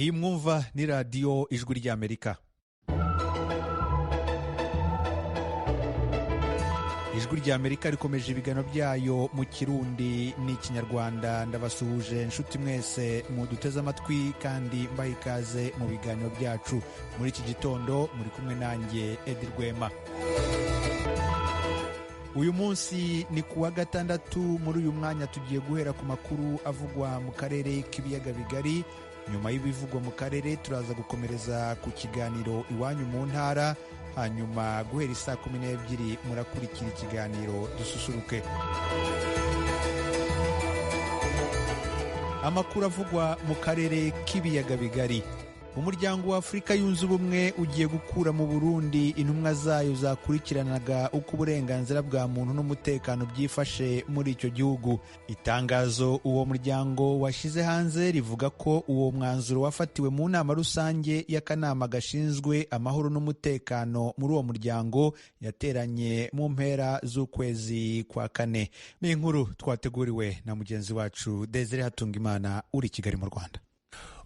iyi mwumva ni radiyo ijwi ry'Amerika. ijwi ry'Amerika rikomeje ibiganiro byayo mu Kirundi n'Ikinyarwanda. Ndabasuhuje inshuti mwese muduteze amatwi kandi mbaha ikaze mu biganiro byacu. Muri iki gitondo muri kumwe nanjye Edi Rwema. Uyu munsi ni kuwa gatandatu. Muri uyu mwanya tugiye guhera ku makuru avugwa mu karere k'ibiyaga bigari. Nyuma y'ibivugwa mu karere turaza gukomereza ku kiganiro iwanyu mu ntara, hanyuma guhera isaa 12 murakurikira ikiganiro dususuruke. Amakuru avugwa mu karere k'ibiyaga bigari. Umuryango wa Afurika yunze ubumwe ugiye gukura mu Burundi intumwa zayo zakurikiranaga uko uburenganzira bwa muntu n'umutekano byifashe muri icyo gihugu. Itangazo uwo muryango washyize hanze rivuga ko uwo mwanzuro wafatiwe mu nama rusange y'akanama gashinzwe amahoro n'umutekano muri uwo muryango yateranye mu mpera z'ukwezi kwa kane. Ni inkuru twateguriwe na mugenzi wacu Desire Hatungimana uri Kigali mu Rwanda.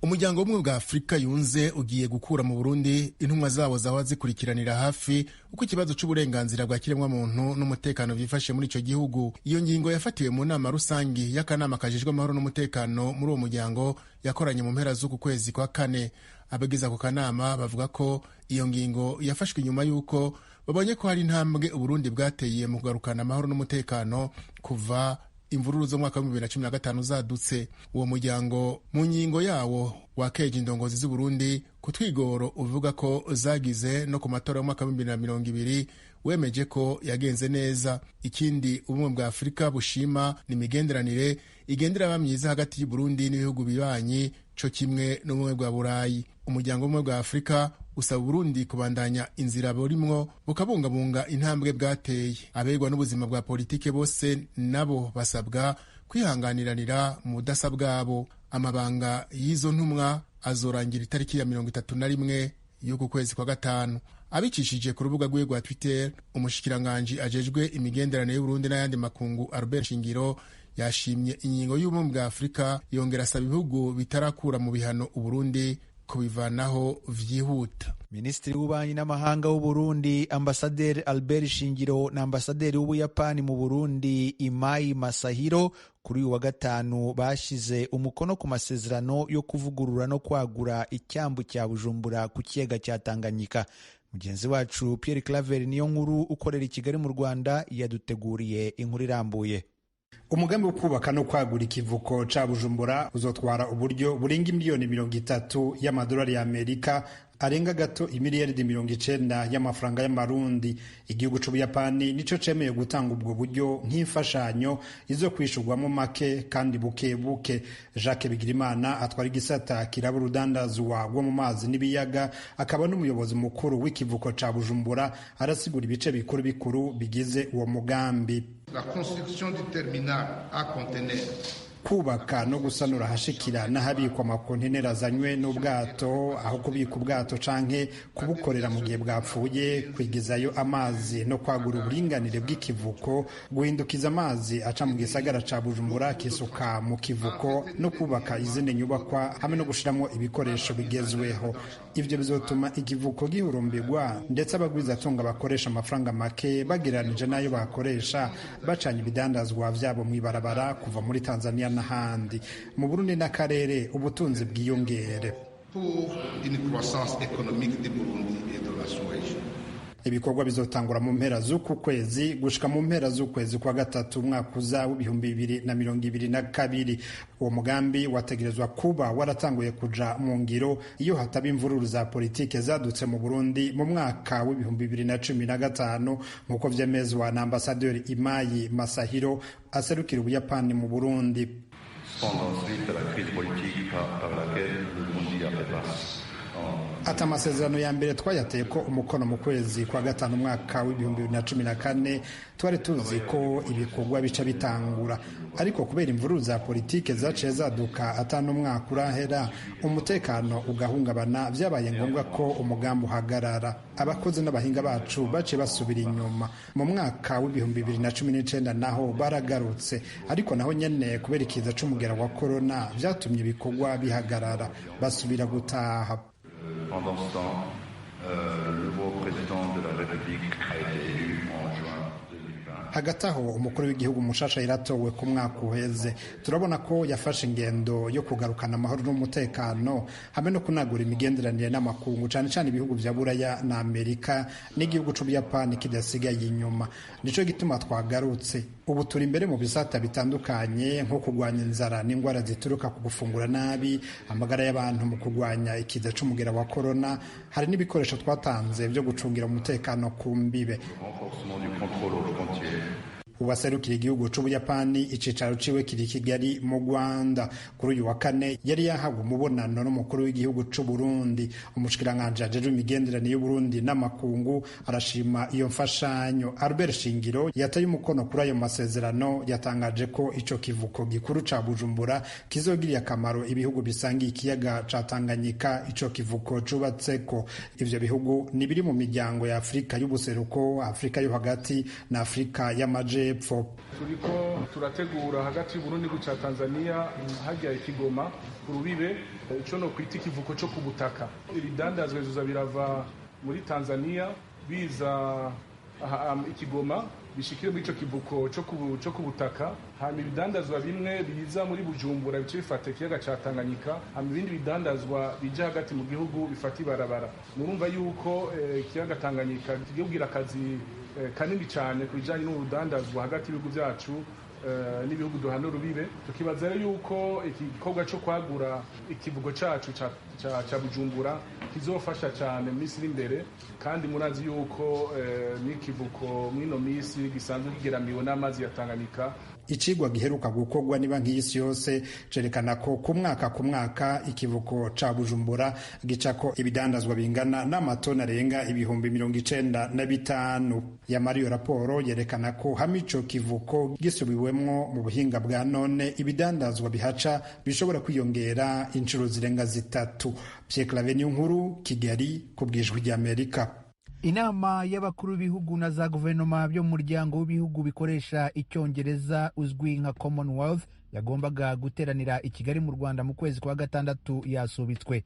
Umuryango w'ubumwe bwa Afurika yunze ugiye gukura mu Burundi intumwa zabo zaba zikurikiranira hafi uko ikibazo cy'uburenganzira bwa kiremwamuntu n'umutekano byifashe muri icyo gihugu. Iyo ngingo yafatiwe mu nama rusange y'akanama kajejwe amahoro n'umutekano muri uwo muryango yakoranye mu mpera z'uku kwezi kwa kane. Abagize ako kanama bavuga ko iyo ngingo yafashwe nyuma y'uko babonye ko hari intambwe Uburundi bwateye mu kugarukana amahoro n'umutekano kuva imvururu zo mwaka wa 2015 zadutse. Uwo muryango mu ngingo yawo wakeje indongozi z'u Burundi ku twigoro uvuga ko zagize no ku matora y'umwaka wa 2020 wemeje ko yagenze neza. Ikindi ubumwe bwa Afurika bushima ni imigenderanire igendera bamyiza hagati y'u Burundi n'ibihugu bibanyi co kimwe n'ubumwe bwa Burayi. Umuryango w'ubumwe bwa Afurika usaba Burundi kubandanya inzira burimwo bukabungabunga intambwe bwateye. Abegwa n'ubuzima bwa politike bose nabo basabwa kwihanganiranira mu budasa bwabo. Amabanga y'izo ntumwa azorangira itariki ya 31 y'uku kwezi kwa gatanu. Abicishije ku rubuga rwe rwa Twitter, umushikiranganji ajejwe imigenderanire y'Uburundi n'ayandi makungu Albert Shingiro yashimye ingingo y'ubumwe bwa Afurika, yongera asaba ibihugu bitarakura mu bihano Uburundi kubivanaho vyihuta. Minisitiri w'ububanyi n'amahanga w'u Burundi Ambasaderi Albert Shingiro na Ambasaderi w'Ubuyapani mu Burundi Imai Masahiro kuri uyu wa gatanu bashize umukono ku masezerano yo kuvugurura no kwagura icyambu cya Bujumbura ku kiyaga cya Tanganyika. Mugenzi wacu Pierre Claver niyo nkuru ukorera i Kigali mu Rwanda yaduteguriye inkuru irambuye. Umugambi wo kubaka no kwagura ikivuko ca Bujumbura uzotwara uburyo burenga miliyoni 30 y'amadolari y'Amerika, arenga gato imiliyaridi 90 y'amafaranga y'amarundi. Igihugu c'Ubuyapani nico cemeye gutanga ubwo buryo nk'imfashanyo izo kwishurwamo make kandi buke buke. Jacques Bigirimana atwara igisata kiraba urudandazwa rwo mu mazi n'ibiyaga, akaba n'umuyobozi mukuru w'ikivuko ca Bujumbura, arasigura ibice bikuru bikuru bigize uwo mugambi. La construction du terminal à conteneurs, kubaka no gusanura hashikira n'ahabikwa amakonteneri azanywe n'ubwato, aho kubika ubwato canke kubukorera mu gihe bwapfuye, kwigizayo amazi no kwagura uburinganire bw'ikivuko, guhindukiza amazi aca mu gisagara ca Bujumbura kisuka mu kivuko, no kubaka izindi nyubakwa hamwe no gushiramwo ibikoresho bigezweho. Ivyo bizotuma ikivuko gihurumbirwa, ndetse abagwizatunga bakoresha amafaranga make bagereranije n'ayo bakoresha bacanye ibidandazwa vyabo mw'ibarabara kuva muri Tanzania n'ahandi. Mu Burundi n'akarere ubutunzi bwiyongere. pour une croissance économique du Burundi et de la sous-région. Ibikorwa bizotangura mu mpera z'uku kwezi gushika mu mpera z'ukwezi kwa gatatu umwaka uza w'ibihumbi 2022. Uwo mugambi wategerezwa kuba waratanguye kuja mu ngiro iyo hataba imvururu za politike zadutse mu Burundi mu mwaka w'ibihumbi 2015 nk'uko vyemezwa na Ambasaderi Imai Masahiro aserukira Ubuyapani mu Burundi. Suite à la crise politique par laquelle le Burundi a fait face en ati amasezerano ya mbere twayateye ko umukono mu kwezi kwa gatanu umwaka w'ibihumbi 2014 twari tuzi ko ibikorwa bica bitangura, ariko kubera imvururu za politike zaciye zaduka atanu umwaka urahera umutekano ugahungabana, vyabaye ngombwa ko umugambi uhagarara. Abakozi n'abahinga bacu baciye basubira inyuma. Mu mwaka w'ibihumbi 2019 naho baragarutse, ariko naho nyene kubera ikiza c'umugera wa corona vyatumye ibikorwa bihagarara, basubira gutaha. Pendant ce temps, le nouveau président de la République a été élu en juin 2020. Hagati aho umukuru w'igihugu mushasha yaratowe ku mwaka uheze. Turabona ko yafashe ingendo yo kugarukana amahoro n'umutekano hamwe no kunagura imigenderanire n'amakungu, cyane cyane ibihugu vya Buraya na Amerika n'igihugu c'Ubuyapani kidasigaye inyuma. Nico gituma twagarutse. Ubu turi imbere mu bisata bitandukanye nko kurwanya inzara n'ingwara zituruka ku gufungura nabi, amagara y'abantu mu kurwanya ikiza c'umugera wa corona. Hari n'ibikoresho twatanze byo gucungira umutekano ku mbibe. Uwaserukira igihugu c'Ubuyapani icicaro ciwe kiri Kigali mu Rwanda. Kuri uyu wa kane yari yahawe umubonano n'umukuru w'igihugu c'Uburundi. Umushikiranganji ajejwe imigenderanire y'Uburundi n'amakungu arashima iyo mfashanyo. Albert Shingiro yataye umukono kuri ayo masezerano, yatangaje ko ico kivuko gikuru ca Bujumbura kizogirira akamaro ibihugu bisangiye ikiyaga ca Tanganyika ico kivuko cubatseko. Ivyo bihugu ni biri mu miryango ya Afrika y'ubuseruko, Afrika yo hagati na Afrika y'amaje. Turiko turategura hagati y'Uburundi guca Tanzania hajya ikigoma urubibe ico no kwita ikivuko cyo kubutaka. Ibidandazwa bizoza birava muri Tanzania biza ikigoma bishikire muri ico kivuko cyo kubutaka, hama ibidandazwa bimwe biza muri Bujumbura bice bifata ikiyaga ca Tanganyika, hama ibindi bidandazwa bija hagati mu gihugu bifata ibarabara. Murumva yuko ikiyaga Tanganyika kigira akazi kanini cyane ku bijyanye n'urudandazwa hagati y'ibihugu byacu n'ibihugu duhana urubibe. Tukibaza rero yuko igikorwa cyo kwagura ikivugo cyacu cya Bujumbura kizofasha cyane mu minsi iri imbere, kandi murazi yuko n'ikivuko mw'ino minsi gisanzwe kigeramiwe n'amazi ya Tanganyika. Icigwa giheruka gukorwa niba nk'isi yose cerekana ko ku mwaka ikivuko ca Bujumbura gicako ibidandazwa bingana n'amatoni arenga ibihumbi 95. Yamara iyo raporo yerekana ko hamwe ico kivuko gisubiwemwo mu buhinga bwa none ibidandazwa bihaca bishobora kwiyongera inshuro zirenga zitatu. Pierre Claver Nkuru, Kigali, ku bw'Ijwi ry'Amerika. Inama y'abakuru b'ibihugu na za guverinoma byo mu muryango w'ibihugu bikoresha icyongereza uzwi nka Commonwealth yagombaga guteranira i Kigali mu Rwanda mu kwezi kwa gatandatu yasubitswe.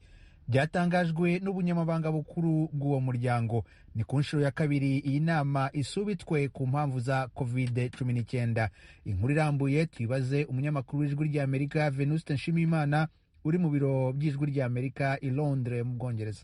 Byatangajwe n'ubunyamabanga bukuru bw'uwo muryango. Ni ku nshuro ya kabiri iyi nama isubitswe ku mpamvu za COVID-19. Inkuru irambuye twibaze umunyamakuru w'Ijwi ry'Amerika Venuste Nshimiyimana uri mu biro by'Ijwi ry'Amerika i Londres mu Bwongereza.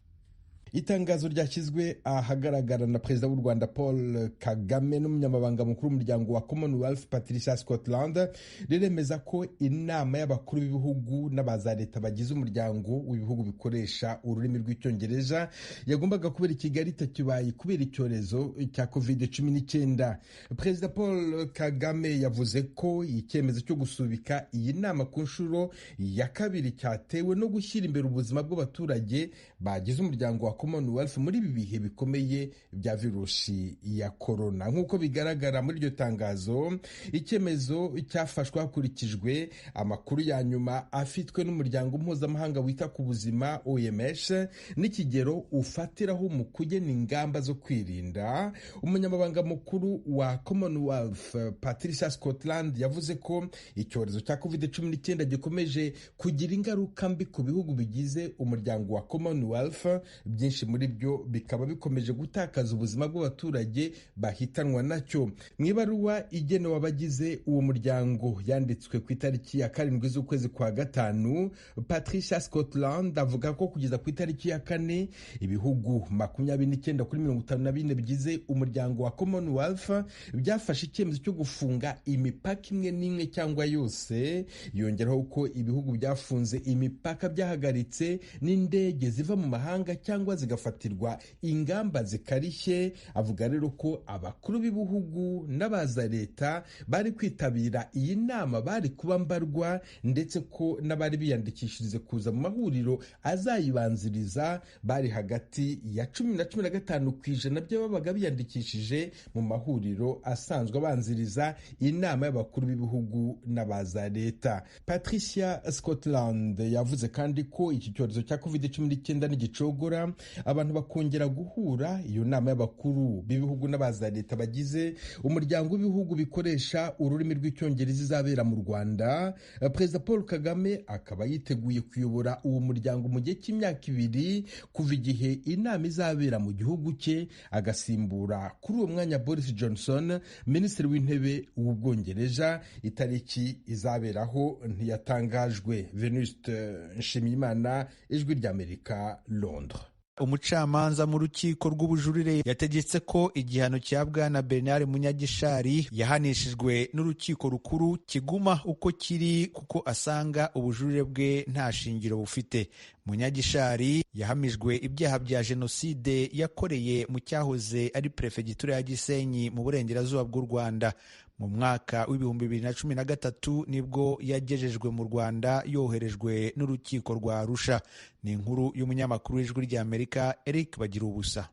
Itangazo ryashyizwe ahagaragara na Perezida w'u Rwanda Paul Kagame n'umunyamabanga mukuru w'umuryango wa Commonwealth Patricia Scotland riremeza ko inama y'abakuru b'ibihugu n'abaza leta bagize umuryango w'ibihugu bikoresha ururimi rw'icyongereza yagombaga kubera i Kigali itakibaye kubera icyorezo cya COVID-19. Perezida Paul Kagame yavuze ko icyemezo cyo gusubika iyi nama ku nshuro ya kabiri cyatewe no gushyira imbere ubuzima bw'abaturage bagize umuryango wa Commonwealth muri ibi bihe bikomeye bya virusi ya corona. Nk'uko bigaragara muri iryo tangazo, icyemezo cyafashwe hakurikijwe amakuru ya nyuma afitwe n'umuryango mpuzamahanga wita ku buzima OMS n'ikigero ufatiraho mu kugena ingamba zo kwirinda. Umunyamabanga mukuru wa Commonwealth Patricia Scotland yavuze ko icyorezo cya COVID-19 gikomeje kugira ingaruka mbi ku bihugu bigize umuryango wa Commonwealth, byinshi muri byo bikaba bikomeje gutakaza ubuzima bw'abaturage bahitanwa nacyo. Mu ibaruwa igenewe abagize uwo muryango yanditswe ku itariki ya 7 z'ukwezi kwa gatanu, Patricia Scotland avuga ko kugeza ku itariki ya 4 ibihugu 29 kuri 54 bigize umuryango wa Commonwealth byafashe icyemezo cyo gufunga imipaka imwe n'imwe cyangwa yose. Yongeraho ko ibihugu byafunze imipaka byahagaritse n'indege ziva mu mahanga cyangwa zigafatirwa ingamba zikarishye. Avuga rero ko abakuru b'ibihugu n'abaza leta bari kwitabira iyi nama bari kuba mbarwa, ndetse ko n'abari biyandikishirize kuza mu mahuriro azayibanziriza bari hagati ya 10 na 15% by'ababaga biyandikishije mu mahuriro asanzwe abanziriza inama y'abakuru b'ibihugu n'abaza leta. Patricia Scotland yavuze kandi ko iki cyorezo cya COVID-19 n'igicogora abantu bakongera guhura. Iyo nama y'abakuru b'ibihugu n'abaza leta bagize umuryango w'ibihugu bikoresha ururimi rw'icyongereza izabera mu Rwanda. Perezida Paul Kagame akaba yiteguye kuyobora uwo muryango mu gihe cy'imyaka 2 kuva igihe inama izabera mu gihugu cye, agasimbura kuri uwo mwanya Boris Johnson, minisitiri w'intebe w'Ubwongereza. Itariki izaberaho ntiyatangajwe. Venuste Nshimiyimana, Ijwi ry'Amerika, Londres. Umucamanza mu rukiko rw'ubujurire yategetse ko igihano cya Bwana Bernard Munyagishari yahanishijwe n'urukiko rukuru kiguma uko kiri, kuko asanga ubujurire bwe nta shingiro bufite. Munyagishari yahamijwe ibyaha bya jenoside yakoreye mu cyahoze ari perefegitura ya Gisenyi mu burengerazuba bw'u Rwanda. Mu mwaka w'ibihumbi 2013 nibwo yagejejwe mu Rwanda yoherejwe n'urukiko rwa Arusha. Ni inkuru y'umunyamakuru w'Ijwi ry'Amerika Eric Bagirubusa.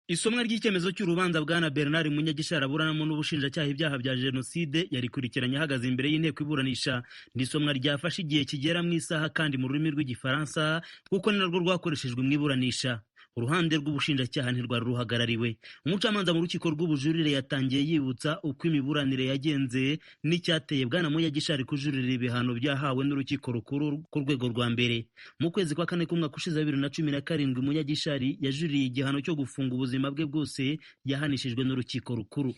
Isomwa ry'icyemezo cy'urubanza Bwana Bernard Munyagishari aburanamo n'ubushinjacyaha ibyaha bya jenoside yarikurikiranye ahagaze imbere y'inteko iburanisha. Ni isomwa ryafashe igihe kigera mu isaha kandi mu rurimi rw'igifaransa, kuko ni narwo rwakoreshejwe mu iburanisha. Uruhande rw'ubushinjacyaha ntirwari ruhagarariwe. Umucamanza mu rukiko rw'ubujurire yatangiye yibutsa uko imiburanire yagenze n'icyateye Bwana Munyagishari kujurira ibihano byahawe n'urukiko rukuru ku rwego rwa mbere. Mu kwezi kwa kane k'umwaka ushize 2017 Munyagishari yajuririye igihano cyo gufunga ubuzima bwe bwose yahanishijwe n'urukiko rukuru.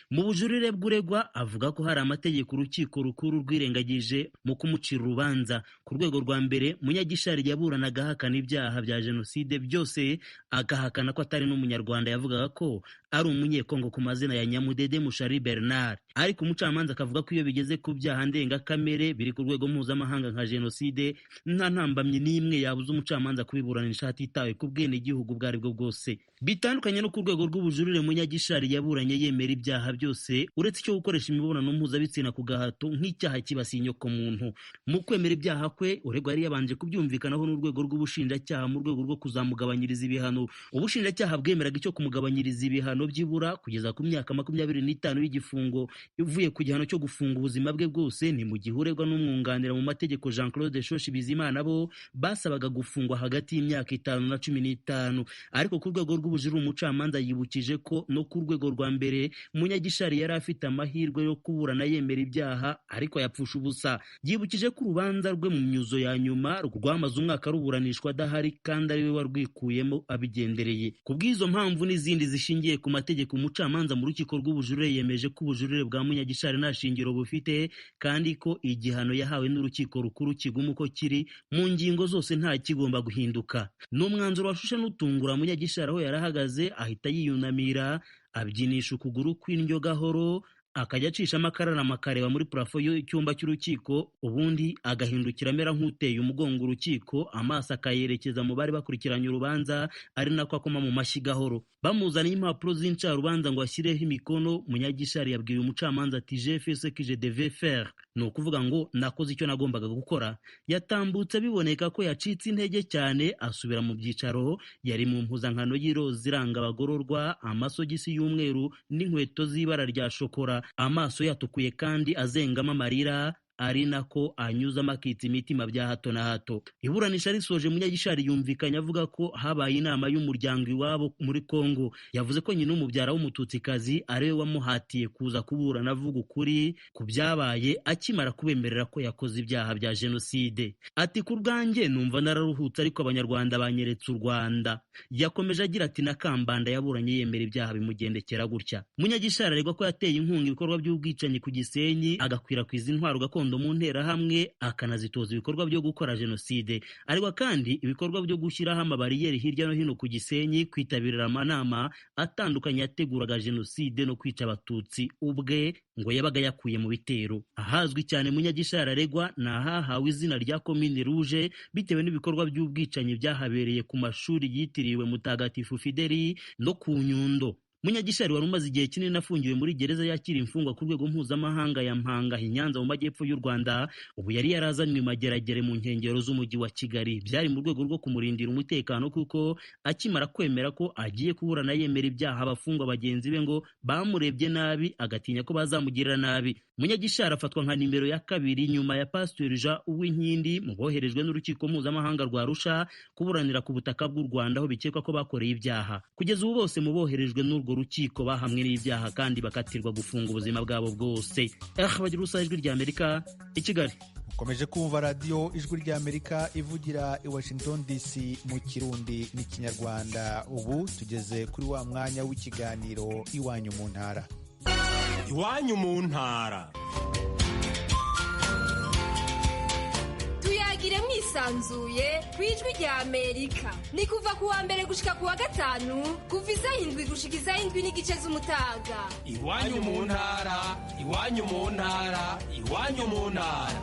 Mu bujurire bw'uregwa avuga ko hari amategeko urukiko rukuru rwirengagije mu kumucira urubanza. Ku rwego rwa mbere Munyagishari yaburanaga ahakana ibyaha bya jenoside byose, agahakana ko atari n'umunyarwanda. Yavugaga ko ari umunyekongo ku mazina ya Nyamudede Mushari Bernard. Ariko umucamanza akavuga ko iyo bigeze ku byaha ndengakamere biri ku rwego mpuzamahanga nka jenoside, nta ntambamye n'imwe yabuza umucamanza kubiburanisha hatitawe ku bwenegihugu bwo aribwo bwose. Bitandukanye no ku rwego rw'ubujurire, Munyagishari yaburanye yemera ibyaha byose uretse icyo gukoresha imibonano mpuzabitsina ku gahato nk'icyaha kibasiye inyokomuntu. Mu kwemera ibyaha kwe, uregwa yari yabanje kubyumvikanaho n'urwego rw'ubushinjacyaha mu rwego rwo kuzamugabanyiriza ibihano. Ubushinjacyaha bwemeraga icyo kumugabanyiriza ibihano byibura kugeza ku myaka 25 y'igifungo ivuye ku gihano cyo gufunga ubuzima bwe bwose. Ni mu gihe uregwa n'umwunganira mu mategeko Jean Claude Shoshi Bizimana bo basabaga gufungwa hagati y'imyaka 5 na 15. Ariko ku rwego rw'ubujurire umucamanza yibukije ko no ku rwego rwa mbere Munyagishari yari afite amahirwe yo kuburana yemera ibyaha, ariko yapfusha ubusa. Yibukije ko urubanza rwe mu myuzo ya nyuma rwamaze umwaka ruburanishwa adahari kandi ari we warwikuyemo abigendereye. Ku bw'izo mpamvu n'izindi zishingiye ku mategeko, umucamanza mu rukiko rw'ubujurire yemeje ko ubujurire bwa Munyagishari nta shingiro bufite, kandi ko igihano yahawe n'urukiko rukuru kiguma uko kiri mu ngingo zose nta kigomba guhinduka. N'umwanzuro washushe n'utungura Munyagishari aho yarahagaze ahita yiyunamira abyinisha ukuguru kw'indyo gahoro, akajya acishamo akararama akareba muri parafo y'icyumba cy'urukiko, ubundi agahindukira amera nk'uteye umugongo urukiko, amaso akayerekeza mu bari bakurikiranye urubanza, ari nako akoma mu mashyi gahoro. Bamuzaniye impapuro z'incarubanza ngo ashyireho imikono, Munyagishari yabwiye umucamanza ati je fais ce que je devais faire, ni ukuvuga ngo nakoze icyo nagombaga gukora. Yatambutse biboneka ko yacitse intege cyane, asubira mu byicaro. Yari mu mpuzankano y'iroza iranga abagororwa, amasogisi y'umweru n'inkweto z'ibara rya shokora, amaso yatukuye kandi azengamo amarira, ari nako anyuzamo akitsa imitima bya hato na hato. Iburanisha risoje, Munyagishari yumvikanye avuga ko habaye inama y'umuryango iwabo muri Kongo. Yavuze ko nyina umubyara w'umututsikazi ariwe wamuhatiye kuza kuburana avuga ukuri ku byabaye akimara kubemerera ko yakoze ibyaha bya jenoside. Ati ku bwanjye numva nararuhutse, ariko abanyarwanda banyeretse u Rwanda. Yakomeje agira ati na Kambanda yaburanye yemera ibyaha bimugendekera gutya. Munyagishari aregwa ko yateye inkunga ibikorwa by'ubwicanyi ku Gisenyi, agakwirakwiza intwaro gakondo gakondo mu nterahamwe akanazitoza ibikorwa byo gukora jenoside. Ariko kandi ibikorwa byo gushyiraho amabariyeri hirya no hino ku Gisenyi, kwitabira amanama atandukanye yateguraga jenoside no kwica abatutsi ubwe ngo yabaga yakuye mu bitero. Ahazwi cyane Munyagishari aregwa ni ahahawe izina rya Komine Rouge bitewe n'ibikorwa by'ubwicanyi byahabereye ku mashuri yitiriwe Mutagatifu Fideli no ku Nyundo. Munyagishari wari umaze igihe kinini afungiwe muri gereza yakira imfungwa ku rwego mpuzamahanga ya Mpanga i Nyanza mu majyepfo y'u Rwanda, ubu yari yarazanywe mageragere mu nkengero z'umujyi wa Kigali. Byari mu rwego rwo kumurindira umutekano kuko akimara kwemera ko agiye kuburana yemera ibyaha abafungwa bagenzi be ngo bamurebye nabi agatinya ko bazamugirira nabi. Munyagishari afatwa nka nimero ya kabiri nyuma ya Pasteur Jean Uwinkindi mu boherejwe n'urukiko mpuzamahanga rwa Arusha kuburanira ku butaka bw'u Rwanda aho bikekwa ko bakoreye ibyaha. Kugeza ubu bose mu boherejwe n'urwo rukiko bahamwe n'ibyaha kandi bakatirwa gufunga ubuzima bwabo bwose. Bagira ubusa Ijwi ry'Amerika i Kigali. Ukomeje kumva radiyo Ijwi ry'Amerika ivugira i Washington DC mu Kirundi n'Ikinyarwanda. Ubu tugeze kuri wa mwanya w'ikiganiro Iwanyu mu ntara. Iwanyu mu ntara. Tuyagire mwisanzuye ku Ijwi ry'Amerika. Ni kuva ku wa mbere gushika ku wa gatanu kuva isaha 7 gushika isaha 7 n'igice z'umutaga. Iwanyu mu ntara, iwanyu mu ntara, iwanyu mu ntara.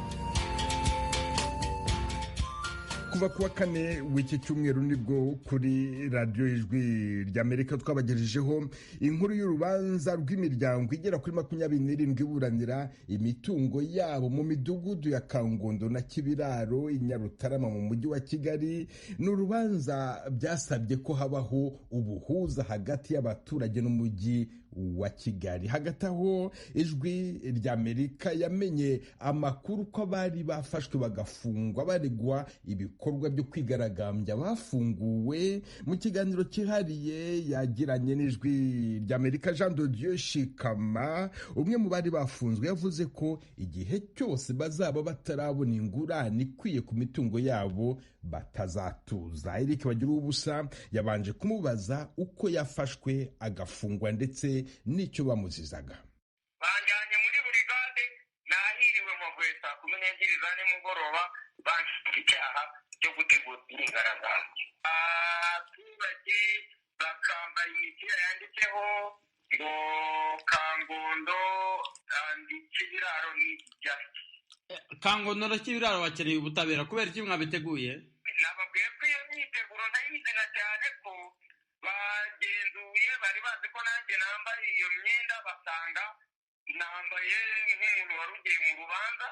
Kuva kuwa kane w'iki cyumweru nibwo kuri radiyo Ijwi ry'Amerika twabagejejeho inkuru y'urubanza rw'imiryango igera kuri 27 iburanira imitungo yabo mu midugudu ya Kangondo na Kibiraro i Nyarutarama mu mujyi wa Kigali. Ni urubanza byasabye ko habaho ubuhuza hagati y'abaturage n'umujyi wa Kigali. Hagati aho Ijwi ry'Amerika yamenye amakuru ko abari bafashwe bagafungwa baregwa ibikorwa byo kwigaragambya bafunguwe. Mu kiganiro cyihariye yagiranye n'Ijwi ry'Amerika, Jean de Dieu Shikama, umwe mu bari bafunzwe, yavuze ko igihe cyose bazaba batarabona ingurane ikwiye ku mitungo yabo batazatuza. Eric Bagira ubusa yabanje kumubaza uko yafashwe agafungwa ndetse n'icyo bamuzizaga. Banjyanye muri burigade, nahiriwe mpavuye saa 12 za nimugoroba, banshinja icyaha cyo gutegura imyigaragambyo. Abaturage bakambara imipira yanditseho ngo Kangondo andi Kibiraro ni justice. Kangondo na Kibiraro bakeneye ubutabera kubera iki mwabiteguye? Nababwiye ko iyo myiteguro ntayizina cyane ko bagenzuye bari bazi ko nanjye nambaye iyo myenda, basanga nambaye nk'umuntu wari ugiye mu rubanza.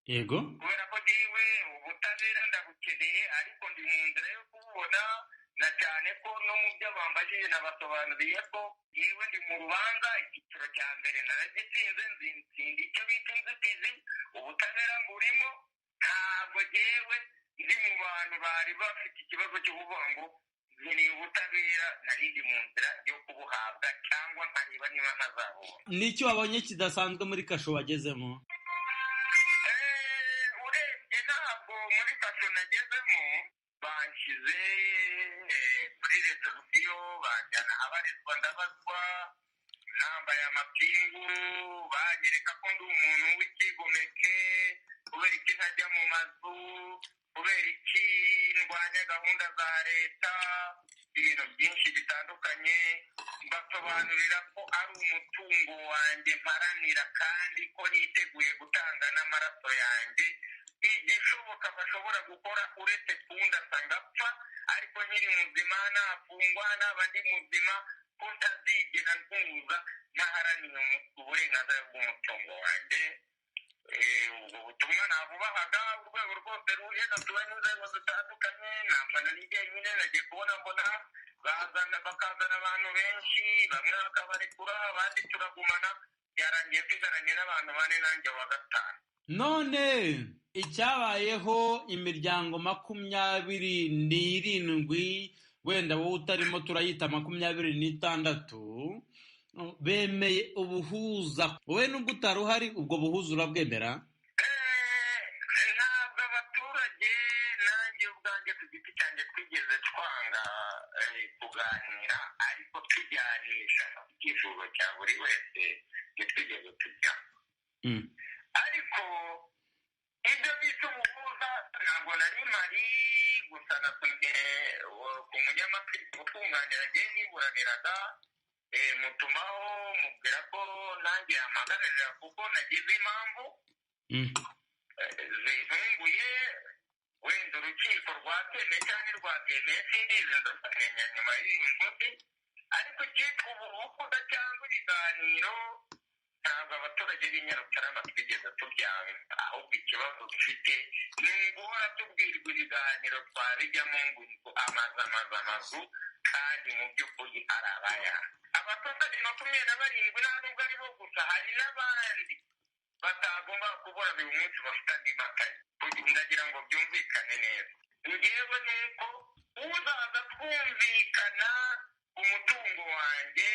Yego. Kubera ko jyewe ubutabera ndabukeneye, ariko ndi mu nzira yo kububona, na cyane ko no mu byo bambajije nabasobanuriye ko yewe ndi mu rubanza. Icyiciro cya mbere naragitsinze, nzindi icyo bita inzitizi, ubutabera burimo. Ntabwo jyewe ndi mu bantu bari bafite ikibazo cyo kuvuga ngo nkeneye ubutabera, narindi mu nzira yo kubuhabwa cyangwa nkareba niba ntazabona. N'icyo wabonye kidasanzwe muri kasho wagezemo? Urebye ntabwo muri kasho nagezemo, banshyize muri resebusiyo, banjyana abarizwa ndabazwa, nambaye amapingu, banyereka ko ndi umuntu w'ikigomeke, kubera iki ntajya mu mazu, kubera iki ndwanya gahunda za leta, ibintu byinshi bitandukanye. Mbasobanurira ko ari umutungo wanjye mparanira kandi ko niteguye gutanga n'amaraso yanjye. Igishoboka bashobora gukora uretse kundasa ngapfa, ariko nkiri muzima nafungwa, naba ndi muzima ko ntazigera ntuza naharaniye uburenganzira bw'umutungo wanjye. Ubwo butumwa nabubahaga, urwego rwose rugenda tuba n'inzego zitandukanye, nambana n'ijyenyine, nagiye kubona mbona bakazana abantu benshi, bamwe bakabarekura, abandi turagumana, byarangiye tugaranye n'abantu 4 nanjye wa 5. None icyabayeho imiryango 27, wenda wowe utarimo turayita 26, bemeye ubuhuza. Wowe nubwo utari uhari, ubwo buhuza urabwemera? Ntabwo abaturage nanjye ubwanjye ku giti cyanjye twigeze twanga kuganira, ariko tujyanisha icyifuzo cya buri wese ntitwigeze tujya. Ariko ntabwo nari mpari gusa natumye ku munyamategeko utwunganira agiye niburaniraga mutumaho mubwira ko nanjye yamagararira kuko nagize impamvu zivunguye wenda urukiko rwatemeye cyangwa rwabyemeye sindizi nzamenya nyuma y'iyi nkuru ariko icyitwa ubuhukuda cyangwa ibiganiro ntabwo abaturage b'Inyarutarama twigeze tubyanga ahubwo ikibazo dufite ni uguhora tubwirwa ibiganiro twabijyamo ngo amazu kandi mu by'ukuri ari abayanga abaturage 27 nta nubwo aribo gusa hari n'abandi batagomba kubura buri munsi bafite andi makayi ndagira ngo byumvikane neza ngewe ni uko uzaza twumvikana umutungo wanjye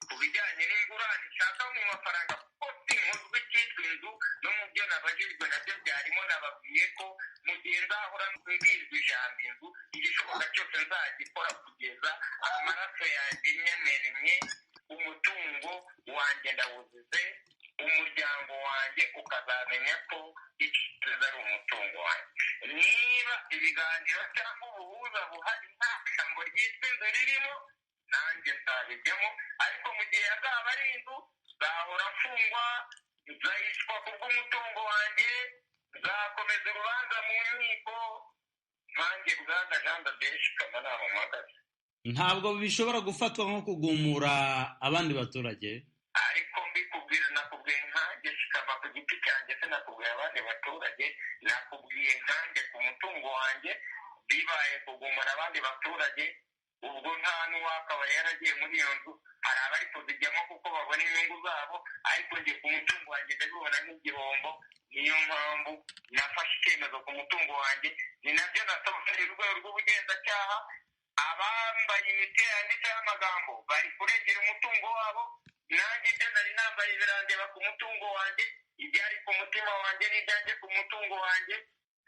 ku bijyanye n'ingurane nshaka mu mafaranga kuko sinkozwe icyitwa inzu no mu byo nabajijwe nabyo byarimo nababwiye ko mu gihe nzahora mbwirwa ijambo inzu igishoboka cyose nzagikora kugeza amaraso yanjye nyamennye umutungo wanjye ndawuzize umuryango wanjye ukazamenya ko ikiza ari umutungo wanjye niba ibiganiro cyangwa ubuhuza buhari nta ijambo ryitwa inzu ririmo nanjye nzabijyamo ariko mu gihe yazaba ari inzu zahora mfungwa nzahishwa kubw'umutungo wanjye nzakomeza urubanza mu nkiko nanjye bwana Jean Dadeshikama namuhagaze ntabwo bishobora gufatwa nko kugumura abandi baturage ariko mbikubwira nakubwiye nkanjye shikama ku giti cyanjye se nakubwiye abandi baturage nakubwiye nkanjye ku mutungo wanjye bibaye kugumura abandi baturage ubwo nta n'uwakaba yaragiye muri iyo nzu hari abari kuzijyamo kuko babona inyungu zabo ariko njye ku mutungo wanjye ndabibona nk'igihombo niyo mpamvu nafashe icyemezo ku mutungo wanjye ni nabyo nasobanuriye urwego rw'ubugenzacyaha abambaye imiti yanditseho amagambo bari kurengera umutungo wabo nanjye ibyo nari nambaye birandeba ku mutungo wanjye ibyari ku mutima wanjye n'ibyanjye ku mutungo wanjye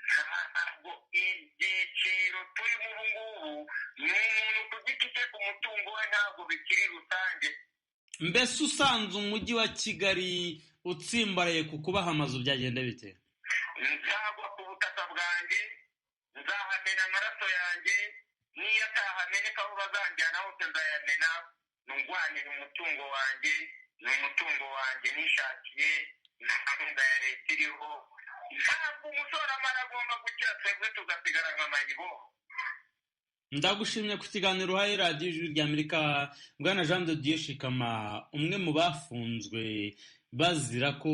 ntabwo ibyiciro turimo ubu ngubu ni umuntu ku giti cye ku mutungo we ntabwo bikiri rusange mbese usanze umujyi wa Kigali utsimbaraye ku kubaha amazu byagenda bite nzagwa ku butaka bwanjye nzahamena amaraso yanjye niyo atahameneka aho bazanjyana hose nzayamena ndwanira umutungo wanjye ni umutungo wanjye nishakiye nta nkunga ya leta iriho ntabwo umushoramari agomba gukira twebwe tugasigara nk'amayibo ndagushimye ku kiganiro uhaye radiyo ijwi ry'Amerika bwana Jean Dadeshikama umwe mu bafunzwe bazira ko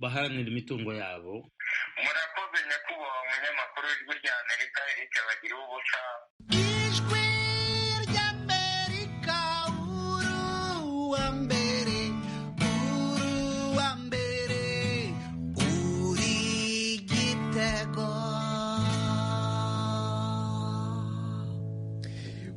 baharanira imitungo yabo murakoze nyakubahwa umunyamakuru w'ijwi ry'Amerika Eric bagira ubusa ijwi ry'Amerika uruwa mbere uri igitego.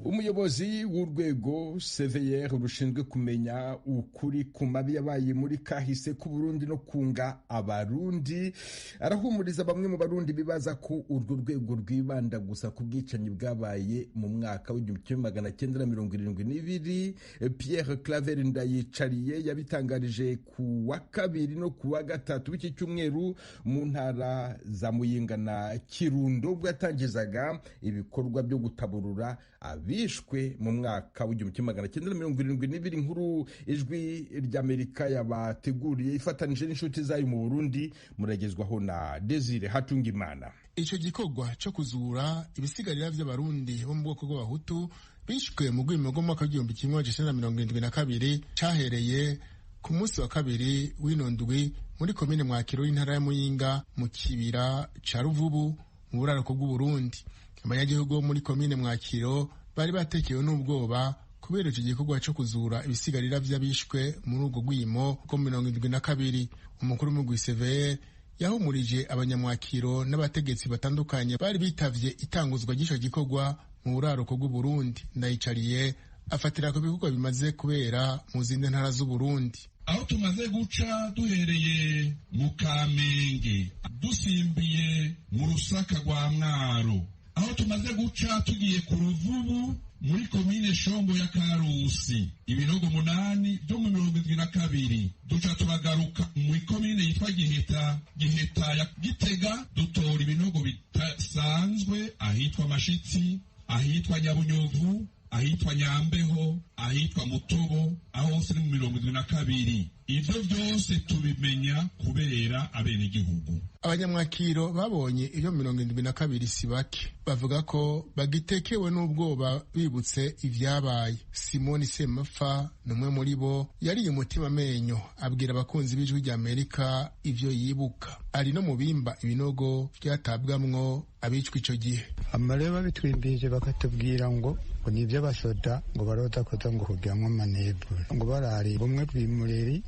umuyobozi w'urwego CVR rushinzwe kumenya ukuri ku mabi yabaye muri kahise ku Burundi no kunga abarundi arahumuriza bamwe mu barundi bibaza ko urwo rwego rwibanda gusa ku bwicanyi bwabaye mu mwaka w'1972. Pierre Claver Ndayicariye yabitangarije ku wa kabiri no ku wa gatatu w'iki cyumweru mu ntara za Muyinga na Kirundo ubwo yatangizaga ibikorwa byo gutaburura abishwe mu mwaka w'1972. Inkuru ijwi ry'Amerika yabateguriye ifatanije n'inshuti zayo mu Burundi muragezwaho na Desire Hatungimana. Ico gikorwa cyo kuzura ibisigarira by'abarundi bo mu bwoko bw'abahutu bishwe mu Rwibihugu mu mwaka w'1972 cyahereye ku munsi wa kabiri w'inondwi muri komine Mwakiro y'intara ya Muyinga mu kibira ca Ruvubu mu buraruko bw'Uburundi. Abanyagihugu muri komine Mwakiro bari batekewe n'ubwoba kubera icyo gikorwa cyo kuzura ibisigarira by'abishwe muri urwo rwimo rwo 1972. Umukuru w'umugwi CVR yahumurije abanyamwakiro n'abategetsi batandukanye bari bitavye itanguzwa ry'icyo gikorwa mu buraruko bw'Uburundi. Ndayicariye afatira ku bikorwa bimaze kubera mu zindi ntara z'Uburundi. Aho tumaze guca duhereye mu Kamenge dusimbiye mu Rusaka rwa Mwaro, aho tumaze guca tugiye ku Ruvubu muri komine Shombo ya Karusi ibinogo 8 byo mu 72 duca turagaruka mu komine yitwa Giheta ya Gitega dutora ibinogo bitasanzwe ahitwa Mashitsi, ahitwa Nyabunyovu, ahitwa Nyambeho, ahitwa Mutobo, aho hose ni mu 72. Ivyo byose tubimenya kubera abene igihugu. Abanyamwakiro babonye iyo 72 si bake, bavuga ko bagitekewe n'ubwoba bibutse ivyabaye. Simoni Semafa numwe muri bo yari umutima menyo abwira abakunzi b'ijwi rya Amerika ivyo yibuka. Ari no mu bimba ibinogo byatabwamwo abicwa ico gihe. Amareba bitwimbije bakatubwira ngo nivyo basoda ngo barota koza ngo kugiramwo manebure ngo barari bumwe bw'imureri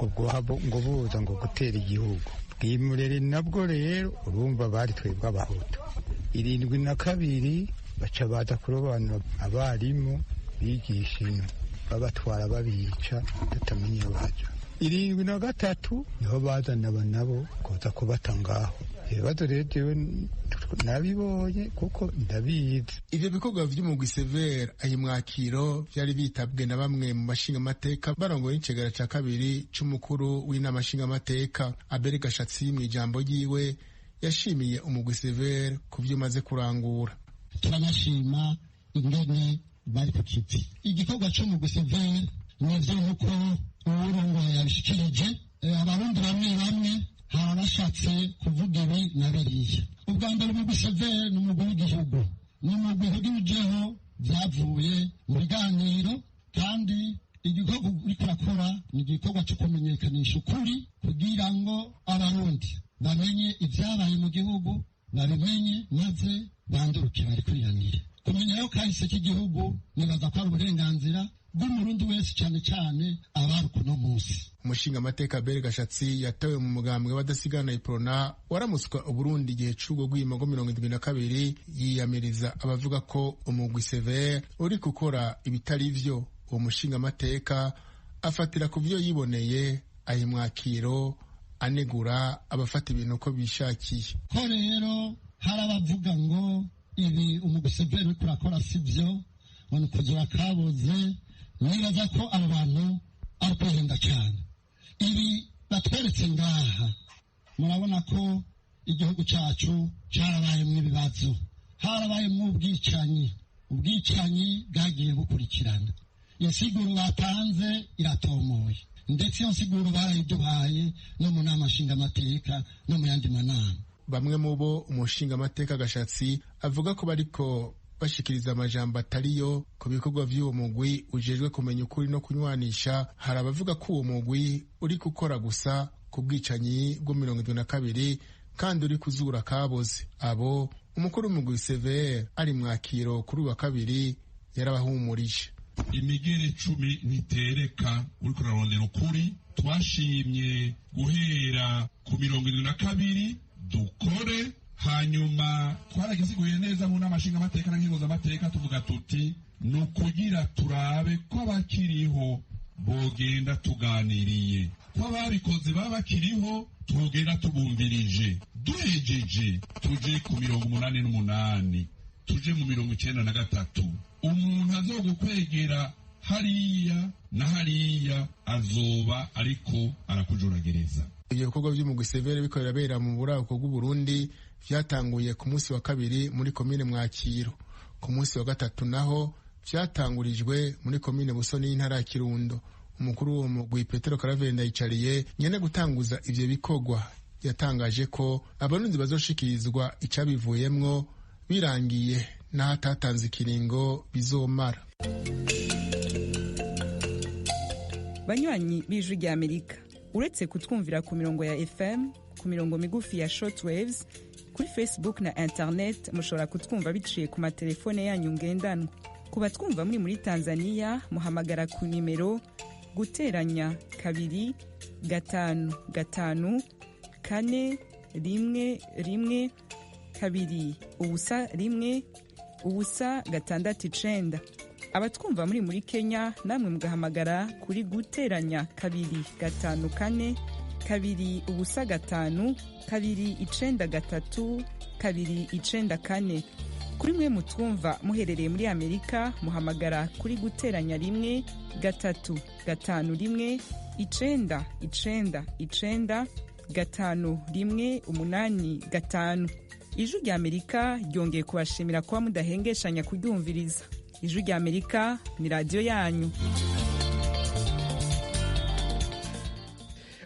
ngo buza ngo gutera igihugu. Bw'imureri nabwo rero urumva bari twebwe abahutu. 72 baca baza kurobanura abarimu bigisha ino babatwara babica tutamenye iyo baja. 73 niho bazana nabo koza kubata ngaho. Ibibazo rero jewe nabibonye kuko ndabizi. Ivyo bikorwa vy'umugwi Severe ayimwakiro vyari bitabwe na bamwe mu mashingamateka barongoye incegera ca kabiri c'umukuru w'inama nshingamateka. Abel Gashatsi mu ijambo ryiwe yashimiye umugwi Severe ku vyo umaze kurangura. Turanashima ingene bari ku kiti. Igikorwa c'umugwi Severe nivyo nuko uwurongoye yabishikirije abarundi bamwe hari abashatse kuvuga ibi na biriya. Ubwa mbere umugwi Severe ni umugwi w'igihugu, ni umugwi w'igihugu byavuye mu biganiro, kandi igikorwa uriko urakora ni igikorwa cyo kumenyekanisha ukuri kugira ngo abarundi bamenye ibyabaye mu gihugu, babimenye maze bandurukire bari kuriranire. Kumenya yo kahise k'igihugu nibaza ko ari uburenganzira bw'umurundi wese cyane cyane abari kuno munsi. Umushingamateka Abel Gashatsi yatawe mu mugambwe w'abadasigana iprona waramutswa Uburundi igihe c'ubwo rw'imogo 72 yiyamiriza abavuga ko umugwi Severe uri gukora ibitari vyo. Uwo mushingamateka afatira ku vyo yiboneye ayimwakiro anegura abafata ibintu ko bishakiye. Ko rero hari abavuga ngo ibi umugwi Severe uri kurakora sivyo, ngo kugira kaboze. Nibaza ko abo bantu ari kwihenda cyane. Ibi batweretse ngaha murabona ko igihugu cyacu cyarabayemwo ibibazo, harabayemwo ubwicanyi bwagiye bukurikirana. Insiguro batanze iratomoye, ndetse iyo nsiguro barayiduhaye no mu nama nshingamateka no mu yandi manama. Bamwe mu bo umushingamateka Gashatsi avuga ko bariko bashikiriza amajambo atariyo ku bikorwa vy'uwo mugwi ujejwe kumenya ukuri no kunywanisha. Hari abavuga ko uwo mugwi uri gukora gusa ku bwicanyi bwo 72 kandi uri kuzura kaboze. Abo umukuru w'umugwi Severe ari mwakiro kuri wa kabiri yarabahumurije. Imigere 10 nitereka uri kurarondera ukuri. Twashimye guhera ku 72 dukore, hanyuma twaragiziguye neza mu namashinga amateka na nkingoza amateka tuvuga tuti nukugira turabe ko abakiriho bogenda tuganiriye, ko ababikoze babakiriho tugenda tubumvirije, duhejeje tuje ku 88 tuje mu 93. Umuntu azogukwegera hariya na hariya azoba ariko arakujuragereza. Ibyo bikorwa by'umugwi Severe bikorera bera mu buraruko bw'Uburundi vyatanguye ku munsi wa kabiri muri komine Mwakiro. Ku munsi wa gatatu naho vyatangurijwe muri komine Busoni y'intara ya Kirundo. Umukuru w'uwo mugwi Petero Karavenda yicariye nyene gutanguza ivyo bikorwa yatangaje ko abarundi bazoshikirizwa icabivuyemwo birangiye n'ahatatanze ikiringo bizomara. Banywanyi b'ijwi rya Amerika, uretse kutwumvira ku mirongo ya FM, ku mirongo migufi ya shortwaves, kuri Facebook na internet mushobora kutwumva biciye ku matelefone yanyu ngendanwa. Ku batwumva muri Tanzania muhamagara ku nimero guteranya 2 5 5 4 1 1 2 ubusa 1 ubusa 6 abatwumva muri Kenya namwe mugahamagara kuri guteranya 2 5 4 2 ubusa 5 2 9 3 2 9 4. kuri mwe mutwumva muherereye muri Amerika muhamagara kuri guteranya 1 3 5 1 9 9 9 5 1 8 5. Ijwi rya Amerika ryongeye kubashimira kuba mudahengeshanya kuryumviriza. Ijwi rya Amerika ni radio yanyu.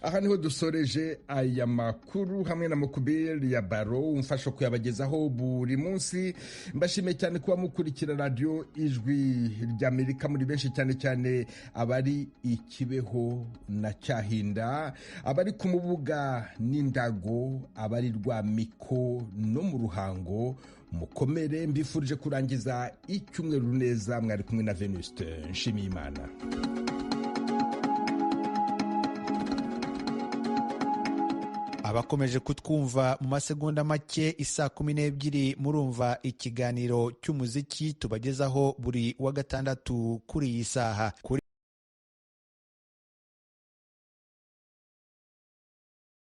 Aha niho dusoreje aya makuru hamwe na Mukubiri ya Baro umfasha kuyabagezaho buri munsi. Mbashimiye cyane kuba mukurikira radio Ijwi rya Amerika muri benshi cyane cyane abari Ikibeho na Cyahinda, abari ku Mubuga n'Indago, abari Rwamiko no mu Ruhango. Mukomere, mbifurije kurangiza icyumweru neza. Mwari kumwe na Venuste Nshimiyimana. abakomeje kutwumva mu masegonda make 12:00 murumva ikiganiro cy'umuziki tubagezaho buri wa gatandatu kuri iyi saha.